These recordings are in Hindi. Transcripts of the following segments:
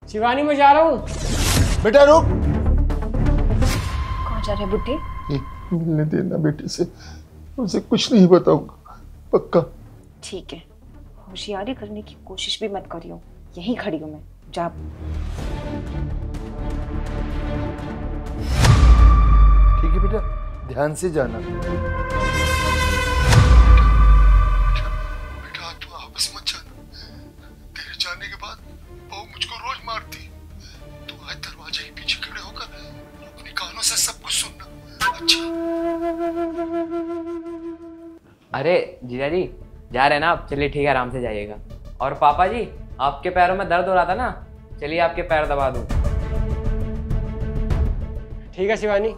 शिवानी मैं जा रहा हूँ। बेटा रुक। कहाँ जा रहे बुड्ढे? मिलने देना बेटे से, उसे कुछ नहीं बताऊंगा, पक्का। ठीक है, होशियारी करने की कोशिश भी मत करियो, यहीं खड़ी हूँ मैं, जा। ठीक है बेटा, ध्यान से जाना। बेटा तू वापस मत जाना, तेरे जाने के बाद बहू मुझको रोज मारती। तू आज दरवाजे के पीछे खड़े होकर अपने कानों से सब कुछ सुनना, अच्छा? अरे जीजा जी जा रहे हैं ना आप, चलिए ठीक है, आराम से जाइएगा। और पापा जी आपके पैरों में दर्द हो रहा था ना, चलिए आपके पैर दबा दूं। ठीक है शिवानी।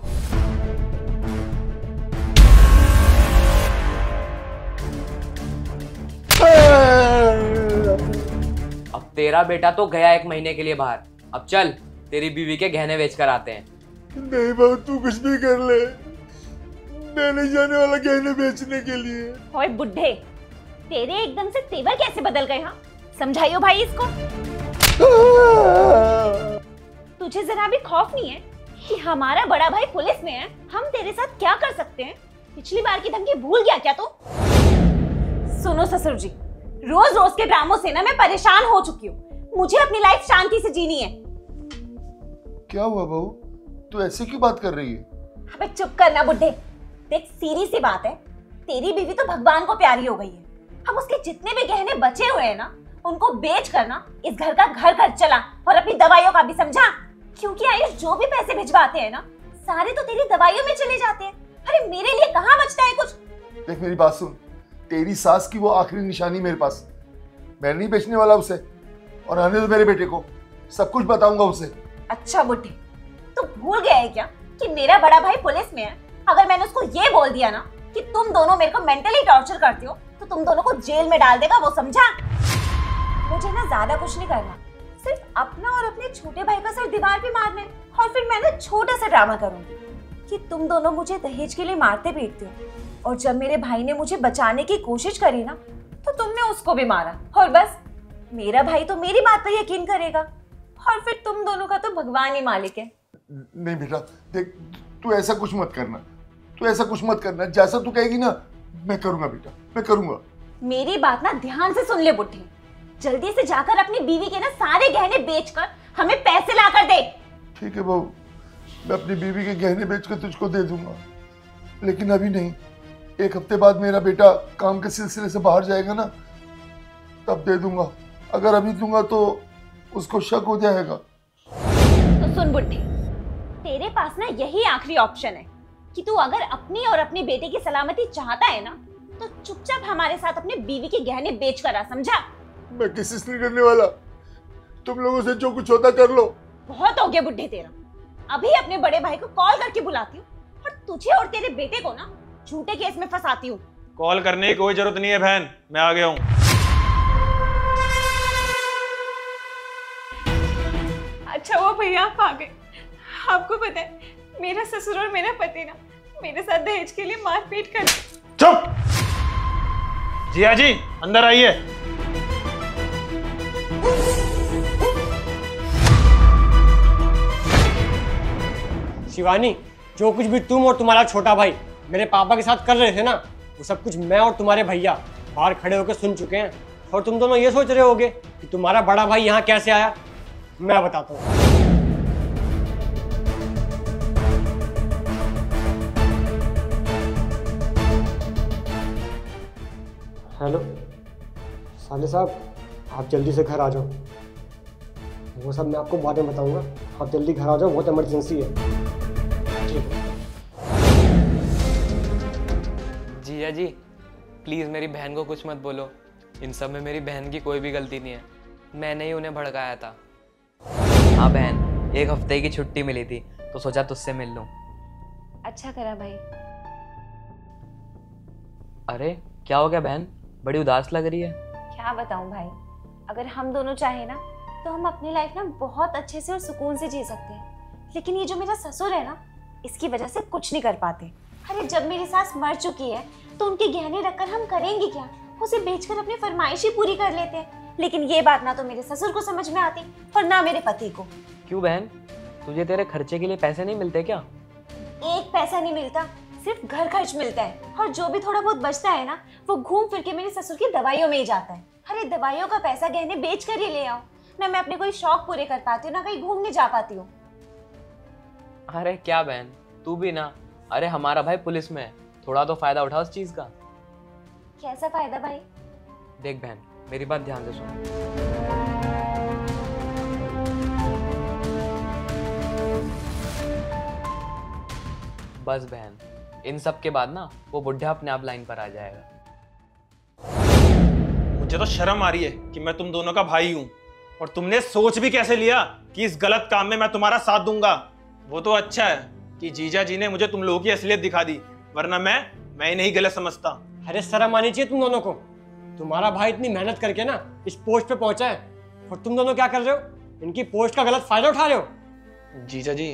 अब तेरा बेटा तो गया 1 महीने के लिए बाहर, अब चल तेरी बीवी के गहने बेच कर आते हैं। नहीं बहू तू कुछ भी कर ले, मैं नहीं जाने वाला गहने बेचने के लिए। ओए बुड्ढे, तेरे एकदम से तेवर कैसे बदल गए? हाँ समझाइयो भाई इसको। तुझे जरा भी खौफ नहीं है कि हमारा बड़ा भाई पुलिस में है, हम तेरे साथ क्या कर सकते हैं? पिछली बार की धमकी भूल गया क्या तू? सुनो ससुर जी, रोज रोज के ड्रामों से ना मैं परेशान हो चुकी हूँ, मुझे अपनी लाइफ शांति से जीनी है। क्या हुआ बहू, तू ऐसे क्यों बात कर रही है? अबे चुप करना बुड्ढे। देख सीधी सी बात है, तेरी बीवी तो भगवान को प्यारी हो गई है। अब उसके जितने भी गहने बचे हुए हैं ना, उनको बेच कर ना इस घर का घर खर्च चला और अपनी दवाइयों का भी समझा। क्योंकि आयुष जो भी पैसे भिजवाते हैं ना, सारे तो तेरी दवाइयों में चले जाते हैं। अरे मेरे लिए कहाँ बचता है कुछ? देख मेरी बात सुन, तेरी सास की वो आखिरी निशानी मेरे पास, मैं नहीं बेचने वाला उसे। और आने दो मेरे बेटे को, सब कुछ बताऊंगा उसे। अच्छा बुड्ढे, तू भूल गया है क्या कि मेरा बड़ा भाई पुलिस में है? अगर मैंने उसको ये बोल दिया ना कि तुम दोनों मेरे को मेंटली टॉर्चर करती हो, तो तुम दोनों को जेल में डाल देगा, वो समझा? मुझे ना ज्यादा कुछ नहीं करना, सिर्फ अपना और अपने छोटे भाई का सर दीवार पे मारना है। और फिर मैं ना छोटा सा ड्रामा करूंगी कि तुम दोनों मुझे दहेज के लिए मारते पीटते हो, और जब मेरे भाई ने मुझे बचाने की कोशिश करी ना, तो तुमने उसको भी मारा। और बस मेरा भाई तो मेरी बात पर यकीन करेगा, और फिर तुम दोनों का तो भगवान ही मालिक है। नहीं बेटा देख, तू ऐसा कुछ मत करना, तू ऐसा कुछ मत करना। जैसा तू कहेगी ना मैं करूंगा बेटा, मैं करूंगा। मेरी बात ना ध्यान से सुन ले बुड्ढे, जल्दी से जाकर अपनी बीवी के ना सारे गहने बेचकर हमें पैसे ला कर दे। ठीक है बहू, मैं अपनी बीवी के गहने बेचकर तुझको दे दूंगा, लेकिन अभी नहीं। 1 हफ्ते बाद मेरा बेटा काम के सिलसिले से बाहर जाएगा ना, तब दे दूंगा। अगर अभी दूंगा तो उसको शक हो जाएगा। तो सुन बुड्ढे, तेरे पास ना यही आखिरी ऑप्शन है कि तू अगर अपनी और अपने बेटे की सलामती चाहता है ना, तो चुपचाप हमारे साथ अपने बीवी के गहने बेच कर आ, समझा? मैं किसी से नहीं करने वाला, तुम लोगों से जो कुछ होता कर लो। बहुत हो गया बुड्ढे तेरा, अभी अपने बड़े भाई को कॉल करके बुलाती हूँ और तुझे और तेरे बेटे को ना झूठे केस में फंसाती हूँ। कॉल करने की कोई जरूरत नहीं है बहन, मैं आ गया हूँ। अच्छा वो भैया आप आ गए। आपको पता है मेरा ससुर और मेरा पति ना मेरे साथ दहेज के लिए मारपीट कर। चुप! जिया जी अंदर आइए। शिवानी, जो कुछ भी तुम और तुम्हारा छोटा भाई मेरे पापा के साथ कर रहे थे ना, वो सब कुछ मैं और तुम्हारे भैया बाहर खड़े होकर सुन चुके हैं। और तुम दोनों ये सोच रहे होगे कि तुम्हारा बड़ा भाई यहाँ कैसे आया। मैं बताता हूँ। हेलो साले साहब, आप जल्दी से घर आ जाओ। वो सब मैं आपको बाद में बताऊंगा, आप जल्दी घर आ जाओ, बहुत इमरजेंसी है। ठीक है जीजा जी प्लीज़ मेरी बहन को कुछ मत बोलो, इन सब में मेरी बहन की कोई भी गलती नहीं है, मैंने ही उन्हें भड़काया था। हाँ बहन, 1 हफ्ते की छुट्टी मिली थी तो सोचा तुझसे मिल लूं। अच्छा करा भाई। अरे क्या हो गया बहन, बड़ी उदास लग रही है। क्या बताऊं भाई, अगर हम दोनों चाहे ना तो हम अपनी लाइफ ना बहुत अच्छे से और सुकून से जी सकते हैं, लेकिन ये जो मेरा ससुर है ना, इसकी वजह से कुछ नहीं कर पाते। अरे जब मेरी सास मर चुकी है तो उनके गहने रखकर हम करेंगे क्या? उसे बेचकर अपनी फरमाइश ही पूरी कर लेते हैं, लेकिन ये बात ना तो मेरे ससुर को समझ में आती और ना मेरे पति को। क्यों बहन, तुझे तेरे खर्चे के लिए पैसे नहीं मिलते क्या? एक पैसा नहीं मिलता, सिर्फ घर खर्च मिलता है, और जो भी थोड़ा बहुत बचता है ना वो घूम फिर के मेरे ससुर की दवाइयों में ही जाता है। अरे दवाइयों का पैसा गहने बेच कर ही ले आओ ना, मैं अपने कोई शौक पूरे कर पाती हूँ ना कहीं घूमने जा पाती हूँ। अरे क्या बहन, तू भी ना। अरे हमारा भाई पुलिस में है, थोड़ा तो फायदा उठा उस चीज का। कैसा फायदा भाई? देख बहन, मेरी बात ध्यान से सुन। बस बहन, इन सब के बाद ना वो बुढ़ा अपने आप लाइन पर आ जाएगा। मुझे तो शर्म आ रही है कि मैं तुम दोनों का भाई हूं, और तुमने सोच भी कैसे लिया कि इस गलत काम में मैं तुम्हारा साथ दूंगा। वो तो अच्छा है कि जीजा जी ने मुझे तुम लोगों की असलियत दिखा दी, वरना मैं इन्हें गलत समझता। अरे शर्म आनी चाहिए तुम दोनों को। तुम्हारा भाई इतनी मेहनत करके ना इस पोस्ट पे पहुंचा है, और तुम दोनों क्या कर रहे हो? इनकी पोस्ट का गलत फायदा उठा रहे हो। जीजा जी,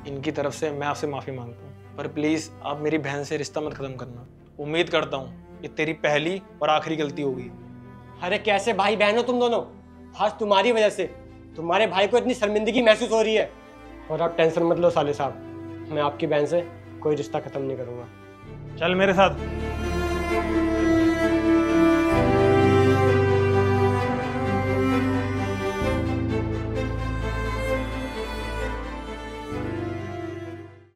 इनकी तरफ से मैं आपसे माफी मांगता हूँ, पर प्लीज आप मेरी बहन से रिश्ता मत खत्म करना। उम्मीद करता हूँ ये तेरी पहली और आखिरी गलती होगी। अरे कैसे भाई बहन हो तुम दोनों? आज तुम्हारी वजह से तुम्हारे भाई को इतनी शर्मिंदगी महसूस हो रही है। और आप टेंशन मत लो साले साहब, मैं आपकी बहन से कोई रिश्ता खत्म नहीं करूंगा। चल मेरे साथ।